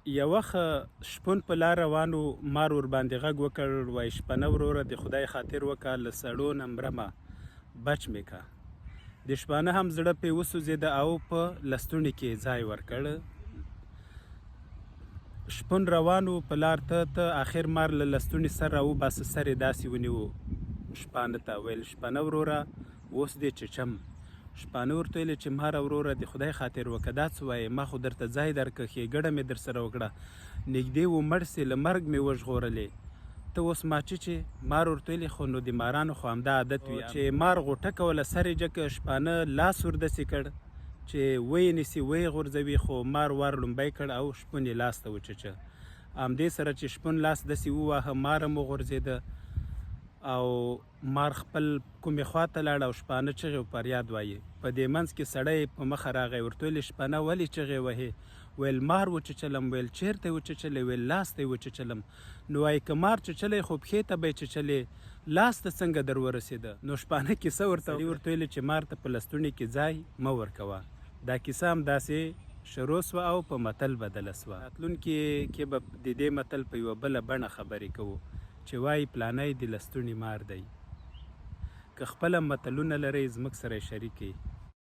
یوه شپون په لار روان و، مار ورباندې غږ وکړ، وایي شپنه وروره د خدای خاطر وکړه، له سړو نه مرمه بچ مې که. د شپانه هم زړه پرې وسوځېده او په لستوڼي کې ځای ورکړ. شپون روان و په لار ته اخر مار له لستوڼي سر راوباسه، سر یې داسې ونیو شپانه ته، ویل شپنه وروره اوس دې چچم. شپانه ورته ویلې چې ماره وروره د خدای خاطر وکړه، دا څه وایې؟ ما خو درته ځای درکړه، ښېګړه مې در سره وکړه، نږدې و مړ سې، له مرګ مې وژغورلې، ته اوس ما چیچې؟ مار ورته ویلې خو نو د مارانو خو همدا عادت وي چې مار غوټه کوله سر یې جګ، شپانه لاس وردسې کړ چې ویې نیسي ویې غورځوي، خو مار وار لومبی کړ او شپون یې لاس ته وچیچه. همدې سره چې شپون لاس داسې وواهه، مار هم وغورځېده او مار خپل کومې خوا ته لاړ او شپانه چغې او فریاد وایي. په دې منځ کې سړی په مخه راغی، ورته ویلې شپنه ولې چغې وهې؟ ویل مار وچیچلم. ویل چیرته یې وچیچلی؟ ویل لاس ته یې وچیچلم. نو وایي که مار چیچلی خو پښې ته به یې چیچلې، لاس ته څنګه در ورسېده؟ نو شپانه کیسه ورته ویلې چې مار ته په لستوڼي کې ځای مه ورکوه. دا کیسه هم داسې شروع سوه او په متل بدله سوه. راتلونکي کې به د دې متل په یوه بله بڼه خبرې کوو چې وایي پلانی د لستوڼي مار دی. که خپله متلونه لرئ زموږ سره یې شریک کړئ.